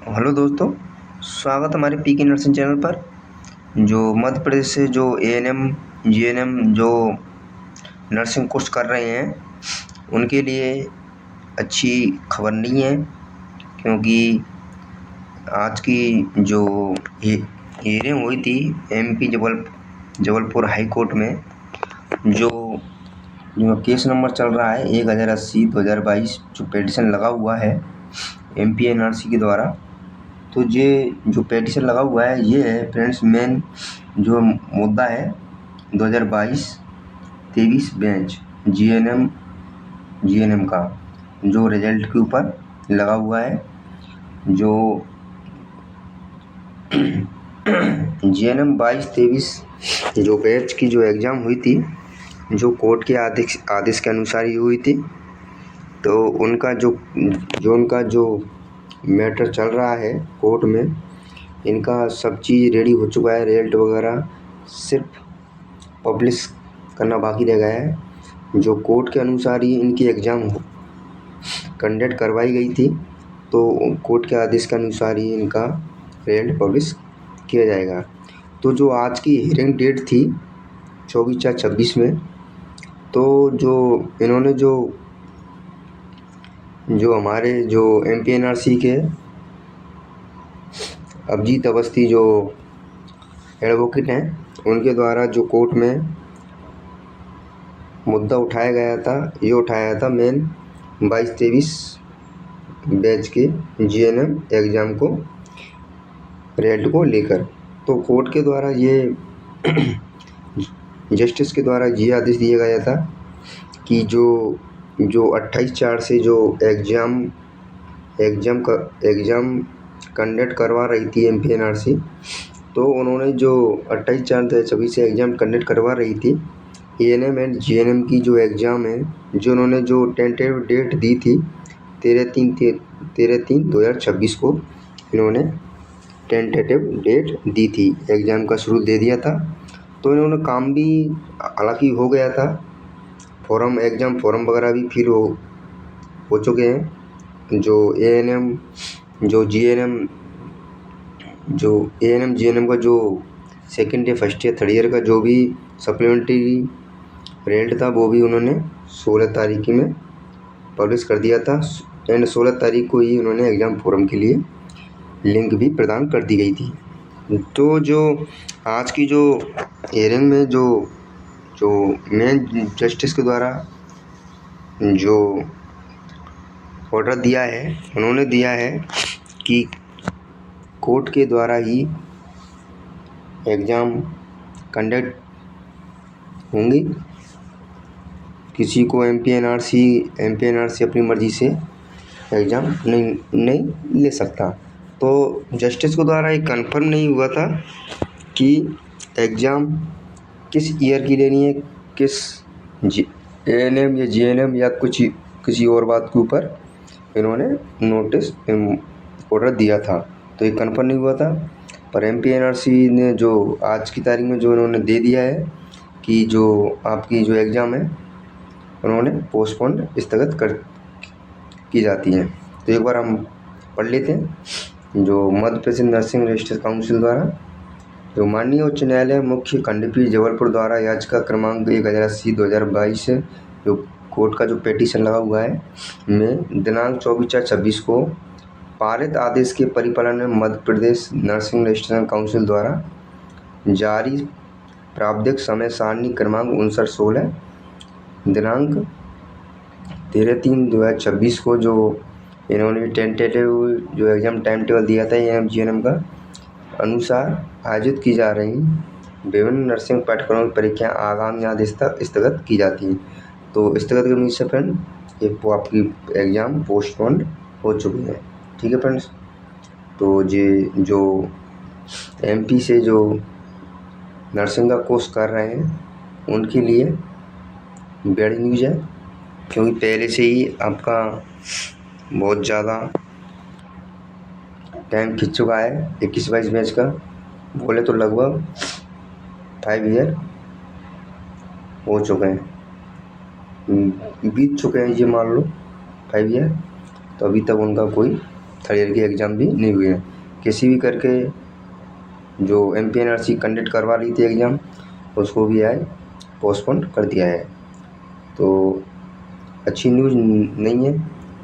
Hello दोस्तों, स्वागत है हमारे पीके नर्सिंग चैनल पर। जो मध्य प्रदेश से जो एएनएम जीएनएम जो नर्सिंग कोर्स कर रहे हैं उनके लिए अच्छी खबर नहीं है, क्योंकि आज की जो हियरिंग हुई थी एमपी जबलपुर हाई कोर्ट में, जो जो केस नंबर चल रहा है 1080/2022 जो पिटीशन लगा हुआ है एमपीएनआरसी के द्वारा। तो ये जो पिटीशन लगा हुआ है ये है फ्रेंड्स, मेन जो मुद्दा है 2022-23 बेंच जीएनएम का जो रिजल्ट के ऊपर लगा हुआ है। जो जीएनएम 22-23 जो बैच की जो एग्ज़ाम हुई थी, जो कोर्ट के आदेश के अनुसार ही हुई थी। तो उनका जो मैटर चल रहा है कोर्ट में, इनका सब चीज़ रेडी हो चुका है, रिजल्ट वगैरह सिर्फ पब्लिश करना बाकी रह गया है। जो कोर्ट के अनुसार ही इनकी एग्ज़ाम कंडक्ट करवाई गई थी, तो कोर्ट के आदेश के अनुसार ही इनका रिजल्ट पब्लिश किया जाएगा। तो जो आज की हियरिंग डेट थी 24/4/26 में, तो जो इन्होंने जो हमारे जो एमपीएनआरसी के अभिजीत अवस्थी जो एडवोकेट हैं, उनके द्वारा जो कोर्ट में मुद्दा उठाया गया था, ये उठाया था मेन 22-23 बैच के जीएनएम एग्ज़ाम को रिजल्ट को लेकर। तो कोर्ट के द्वारा ये जस्टिस के द्वारा ये आदेश दिया गया था कि जो 28/4 से जो एग्ज़ाम कंडक्ट करवा रही थी एमपीएनआरसी, तो उन्होंने जो 28/4/2026 से एग्ज़ाम कंडक्ट करवा रही थी एएनएम एंड जीएनएम की जो एग्ज़ाम है, जो उन्होंने जो टेंटेटिव डेट दी थी 13/3/2026 को, इन्होंने टेंटेटिव डेट दी थी, एग्ज़ाम का शुरू दे दिया था। तो इन्होंने काम भी हालांकि हो गया था, एग्ज़ाम फॉर्म वगैरह भी फिल हो चुके हैं। जो एएनएम जीएनएम का जो सेकेंड या फर्स्ट या थर्ड ईयर का जो भी सप्लीमेंट्री रिजल्ट था, वो भी उन्होंने 16 तारीख में पब्लिश कर दिया था। एंड 16 तारीख को ही उन्होंने एग्ज़ाम फॉर्म के लिए लिंक भी प्रदान कर दी गई थी। तो जो आज की जो हियरिंग में जो मेन जस्टिस के द्वारा जो ऑर्डर दिया है, उन्होंने दिया है कि कोर्ट के द्वारा ही एग्ज़ाम कंडक्ट होंगी। किसी को एमपीएनआरसी अपनी मर्ज़ी से एग्ज़ाम नहीं ले सकता। तो जस्टिस के द्वारा एक कंफर्म नहीं हुआ था कि एग्ज़ाम किस ईयर की लेनी है, किस एएनएम या जीएनएम या किसी और बात के ऊपर इन्होंने नोटिस ऑर्डर दिया था। तो ये कंफर्म नहीं हुआ था, पर एमपीएनआरसी ने जो आज की तारीख में जो इन्होंने दे दिया है कि जो आपकी जो एग्ज़ाम है उन्होंने पोस्टपोन स्थगित की जाती है। तो एक बार हम पढ़ लेते हैं। जो Madhya Pradesh nursing registration council द्वारा जो माननीय उच्च न्यायालय मुख्य खंडपीठ जबलपुर द्वारा याचिका क्रमांक 1080/2022 जो कोर्ट का जो पिटीशन लगा हुआ है में दिनांक 24/4/26 को पारित आदेश के परिपालन में Madhya Pradesh nursing registration council द्वारा जारी प्रावधानिक समय सारणी क्रमांक 5916 दिनांक 13/3/2026 को जो इन्होंने टेंटेटिव जो एग्ज़ाम टाइम टेबल दिया था एएनएम जीएनएम का अनुसार आयोजित की जा रही विभिन्न नर्सिंग पाठ्यक्रमों की परीक्षाएं आगामी आदेश तक स्थगित की जाती हैं। तो स्थगित करने से फ्रेंड वो आपकी एग्ज़ाम पोस्टपोन हो चुकी है। ठीक है फ्रेंड्स, तो ये जो एमपी से जो नर्सिंग का कोर्स कर रहे हैं उनके लिए बैड न्यूज़ है, क्योंकि पहले से ही आपका बहुत ज़्यादा टाइम खिंच चुका है 21-22 बैच का। बोले तो लगभग 5 ईयर हो चुके हैं, बीत चुके हैं, ये मान लो 5 ईयर। तो अभी तक उनका कोई थर्ड ईयर की एग्ज़ाम भी नहीं हुई है। किसी भी करके जो MPNRC कंडक्ट करवा रही थी एग्ज़ाम, उसको भी आज पोस्टपोन कर दिया है। तो अच्छी न्यूज़ नहीं है,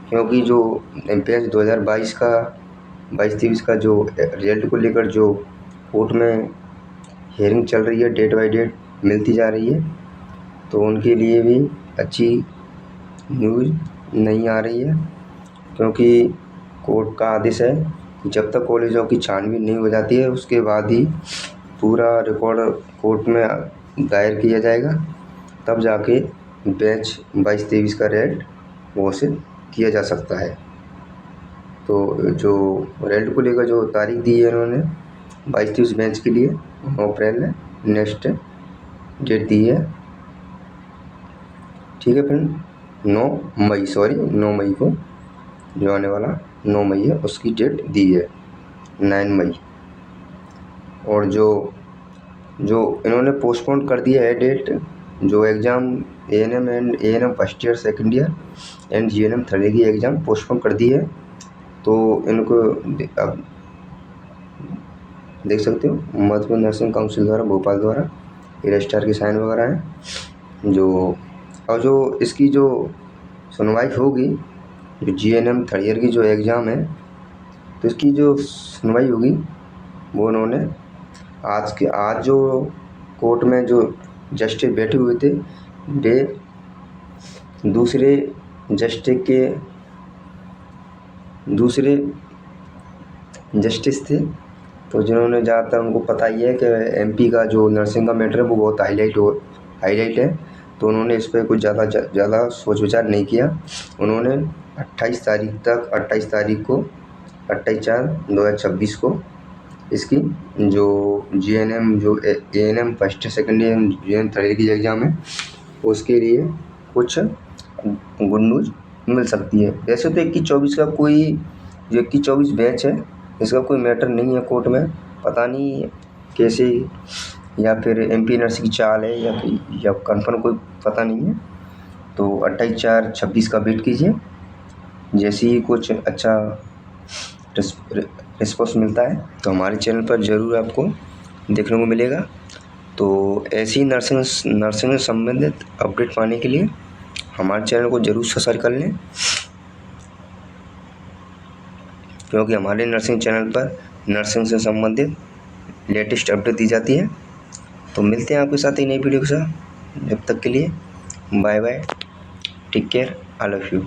क्योंकि जो MPH 2022 का 22-23 का जो रिजल्ट को लेकर जो कोर्ट में हियरिंग चल रही है, डेट बाय डेट मिलती जा रही है, तो उनके लिए भी अच्छी न्यूज़ नहीं आ रही है, क्योंकि कोर्ट का आदेश है कि जब तक कॉलेजों की छानबीन नहीं हो जाती है, उसके बाद ही पूरा रिकॉर्ड कोर्ट में दायर किया जाएगा, तब जाके बैच 22-23 का रिजल्ट घोषित किया जा सकता है। तो जो रिजल्ट को लेकर जो तारीख दी है इन्होंने 22-23 बैच के लिए 9 अप्रैल है, नेक्स्ट डेट दी है। ठीक है फ्रेंड, 9 मई को जो आने वाला 9 मई है, उसकी डेट दी है 9 मई। और जो इन्होंने पोस्टपोन कर दिया है डेट, जो exam ANM first year second year and GNM third year की एग्ज़ाम पोस्टपोन कर दी है। तो इनको अब देख सकते हो, मध्य प्रदेश नर्सिंग काउंसिल द्वारा, भोपाल द्वारा रजिस्ट्रार की साइन वगैरह है। जो इसकी जो सुनवाई होगी, जो GNM थर्ड ईयर की जो एग्ज़ाम है, तो इसकी जो सुनवाई होगी वो उन्होंने आज जो कोर्ट में जो जस्टिस बैठे हुए थे, वे दूसरे जस्टिस थे, तो जिन्होंने ज़्यादातर उनको पता ही है कि MP का जो नर्सिंग का मैटर है वो बहुत हाईलाइट है, तो उन्होंने इस पर कुछ ज़्यादा सोच विचार नहीं किया। उन्होंने 28 तारीख 2026 को इसकी जो ANM first second year GNM third year की एग्ज़ाम है, उसके लिए कुछ गुड न्यूज़ मिल सकती है। वैसे तो 21-24 का कोई जो 21-24 बैच है, इसका कोई मैटर नहीं है कोर्ट में, पता नहीं कैसे, या फिर MPNRC की चाल है या कन्फर्म कोई पता नहीं है। तो 28/4/26 का वेट कीजिए, जैसे ही कुछ अच्छा रिस्पॉन्स मिलता है तो हमारे चैनल पर ज़रूर आपको देखने को मिलेगा। तो ऐसी नर्सिंग से संबंधित अपडेट पाने के लिए हमारे चैनल को ज़रूर सब्सक्राइब कर लें, क्योंकि हमारे नर्सिंग चैनल पर नर्सिंग से संबंधित लेटेस्ट अपडेट दी जाती है। तो मिलते हैं आपके साथ एक नई वीडियो के साथ, जब तक के लिए bye bye, take care, I love you.